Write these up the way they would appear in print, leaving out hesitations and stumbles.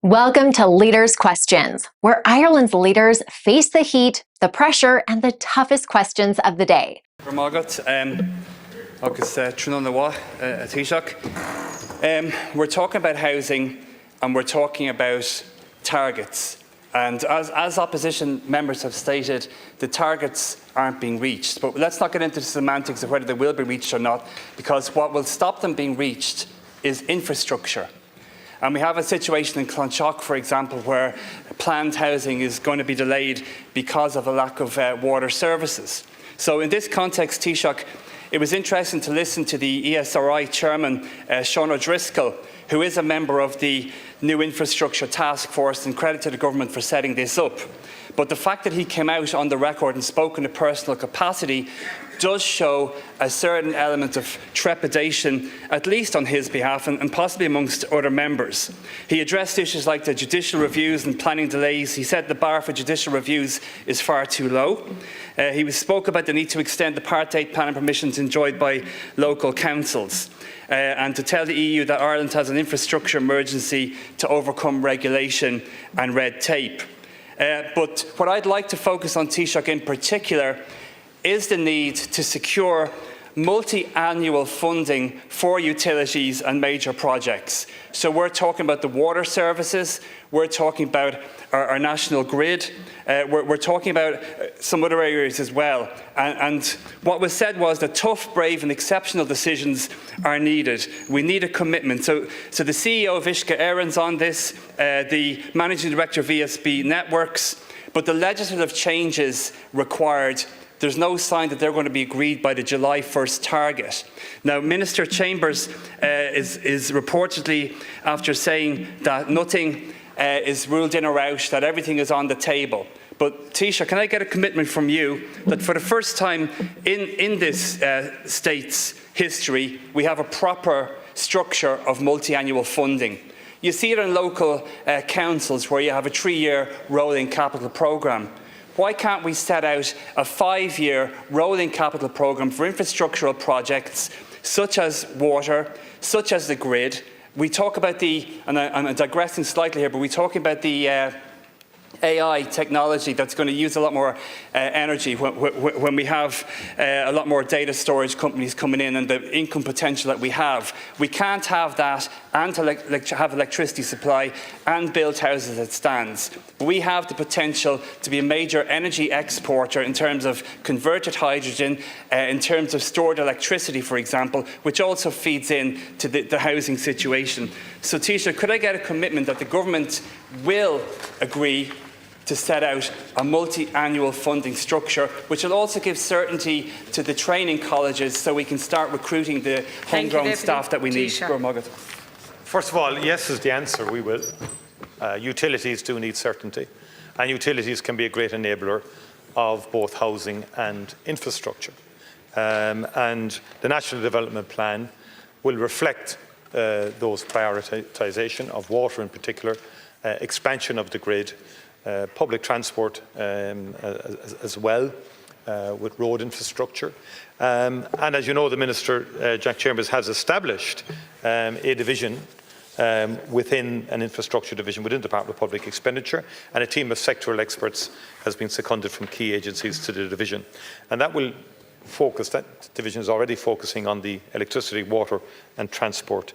Welcome to Leaders' Questions, where Ireland's leaders face the heat, the pressure, and the toughest questions of the day. We're talking about housing and we're talking about targets. And as opposition members have stated, the targets aren't being reached. But let's not get into the semantics of whether they will be reached or not, because what will stop them being reached is infrastructure. And we have a situation in Clonshaugh, for example, where planned housing is going to be delayed because of a lack of water services. So in this context, Taoiseach, it was interesting to listen to the ESRI chairman, Sean O'Driscoll, who is a member of the new infrastructure task force, and credit to the government for setting this up. But the fact that he came out on the record and spoke in a personal capacity does show a certain element of trepidation, at least on his behalf and possibly amongst other members. He addressed issues like the judicial reviews and planning delays. He said the bar for judicial reviews is far too low. He spoke about the need to extend the Part 8 planning permissions enjoyed by local councils and to tell the EU that Ireland has an infrastructure emergency to overcome regulation and red tape. But what I'd like to focus on, Taoiseach, in particular is the need to secure multi-annual funding for utilities and major projects. So we're talking about the water services, we're talking about our national grid, we're talking about some other areas as well. And what was said was that tough, brave and exceptional decisions are needed. We need a commitment. So the CEO of Uisce Éireann's on this, the Managing Director of VSB Networks, but the legislative changes required, there's no sign that they're going to be agreed by the July 1st target. Now, Minister Chambers is reportedly, after saying that nothing is ruled in or out, that everything is on the table. But Taoiseach, can I get a commitment from you that for the first time in this state's history, we have a proper structure of multi-annual funding? You see it in local councils where you have a 3-year rolling capital programme. Why can't we set out a 5-year rolling capital programme for infrastructural projects such as water, such as the grid? We talk about and I'm digressing slightly here, but we're talking about the AI technology that's going to use a lot more energy when we have a lot more data storage companies coming in and the income potential that we have. We can't have that and have electricity supply and build houses as it stands. We have the potential to be a major energy exporter in terms of converted hydrogen, in terms of stored electricity, for example, which also feeds in to the housing situation. So, Taoiseach, could I get a commitment that the government will agree to set out a multi-annual funding structure, which will also give certainty to the training colleges so we can start recruiting the homegrown staff that we need? First of all, yes is the answer, we will. Utilities do need certainty, and utilities can be a great enabler of both housing and infrastructure. And the National Development Plan will reflect those prioritisation of water in particular, expansion of the grid, public transport as well, with road infrastructure. And as you know, the Minister, Jack Chambers, has established a division within an infrastructure division within the Department of Public Expenditure, and a team of sectoral experts has been seconded from key agencies to the division. And that will focus, that division is already focusing on the electricity, water and transport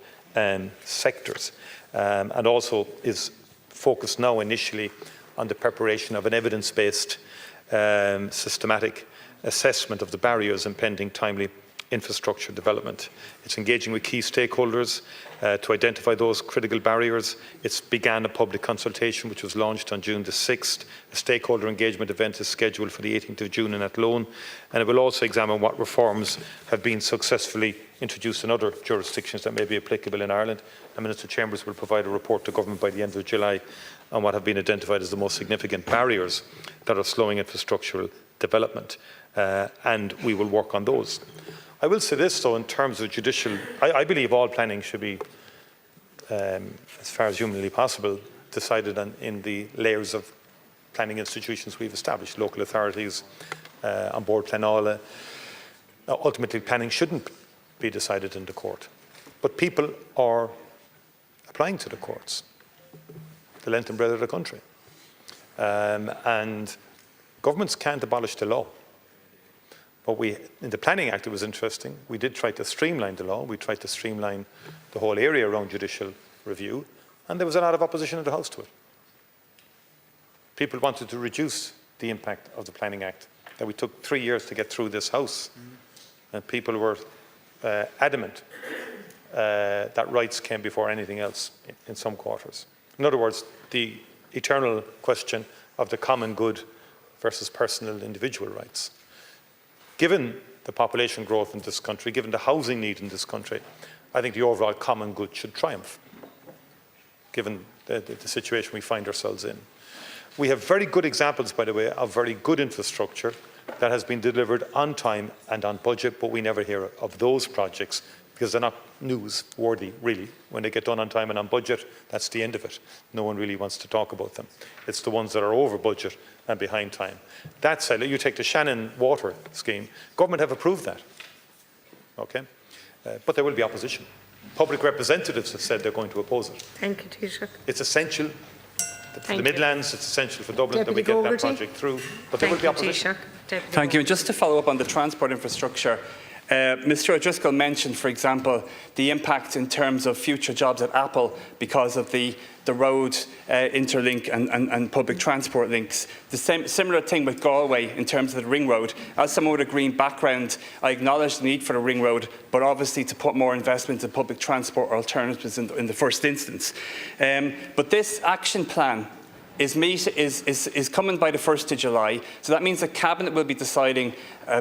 sectors, and also is focused now initially on the preparation of an evidence-based systematic assessment of the barriers impeding timely infrastructure development. It's engaging with key stakeholders to identify those critical barriers. It's began a public consultation which was launched on June the 6th. A stakeholder engagement event is scheduled for the 18th of June in Athlone, and it will also examine what reforms have been successfully introduced in other jurisdictions that may be applicable in Ireland. And Minister Chambers will provide a report to Government by the end of July on what have been identified as the most significant barriers that are slowing infrastructural development, and we will work on those. I will say this, though, in terms of judicial, I believe all planning should be, as far as humanly possible, decided on in the layers of planning institutions we've established, local authorities, on board Plenála. Ultimately, planning shouldn't be decided in the court, but people are applying to the courts. the length and breadth of the country. And governments can't abolish the law. But in the Planning Act, it was interesting. We did try to streamline the law. We tried to streamline the whole area around judicial review. And there was a lot of opposition in the House to it. People wanted to reduce the impact of the Planning Act, that we took 3 years to get through this House. And people were adamant that rights came before anything else in some quarters. In other words, the eternal question of the common good versus personal individual rights. Given the population growth in this country, given the housing need in this country, I think the overall common good should triumph, given the situation we find ourselves in. We have very good examples, by the way, of very good infrastructure that has been delivered on time and on budget, but we never hear of those projects because they're not newsworthy, really. When they get done on time and on budget, that's the end of it. No one really wants to talk about them. It's the ones that are over budget and behind time. That said, you take the Shannon Water Scheme, government have approved that, okay? But there will be opposition. Public representatives have said they're going to oppose it. Thank you, Taoiseach. It's essential for the Midlands, it's essential for Dublin that we Deputy get that Gogarty. project through, but there will be opposition. Thank you. And just to follow up on the transport infrastructure, Mr O'Driscoll mentioned, for example, the impact in terms of future jobs at Apple because of the road interlink and public transport links. The similar thing with Galway in terms of the ring road. As someone with a green background, I acknowledge the need for the ring road, but obviously to put more investment in public transport alternatives in the first instance. But this action plan is coming by the 1st of July, so that means the Cabinet will be deciding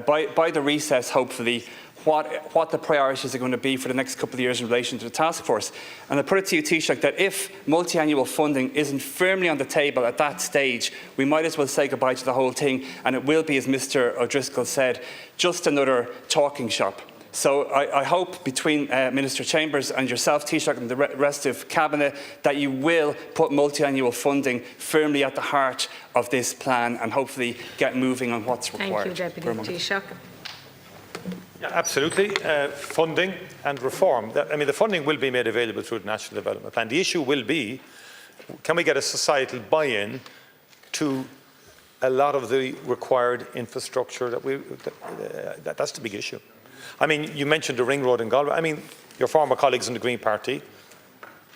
by the recess, hopefully, what the priorities are going to be for the next couple of years in relation to the task force. And I put it to you, Taoiseach, that if multi-annual funding isn't firmly on the table at that stage, we might as well say goodbye to the whole thing, and it will be, as Mr O'Driscoll said, just another talking shop. So I hope between Minister Chambers and yourself, Taoiseach, and the rest of Cabinet, that you will put multi-annual funding firmly at the heart of this plan and hopefully get moving on what's required. Thank you, Deputy Taoiseach. Yeah, absolutely. Funding and reform. The funding will be made available through the National Development Plan. The issue will be, can we get a societal buy-in to a lot of the required infrastructure that's the big issue. I mean, you mentioned the ring road in Galway. I mean, your former colleagues in the Green Party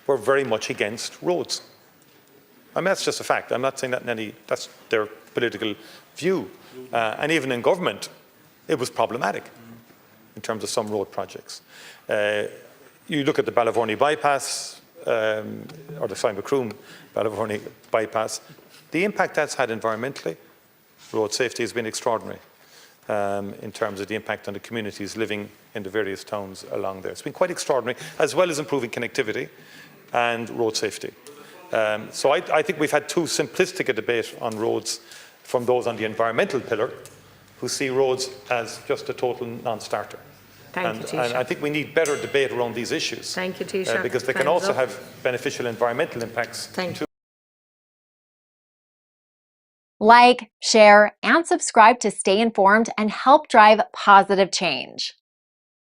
were very much against roads. I mean, that's just a fact. I'm not saying that that's their political view. And even in government, it was problematic in terms of some road projects. You look at the Ballyvourney bypass, or the Macroom-Ballyvourney bypass, the impact that's had environmentally, road safety has been extraordinary. In terms of the impact on the communities living in the various towns along there. It's been quite extraordinary, as well as improving connectivity and road safety. So I think we've had too simplistic a debate on roads from those on the environmental pillar who see roads as just a total non-starter. Thank you, Taoiseach. And I think we need better debate around these issues. Thank you, Taoiseach. Because they can also have beneficial environmental impacts too. Like, share, and subscribe to stay informed and help drive positive change.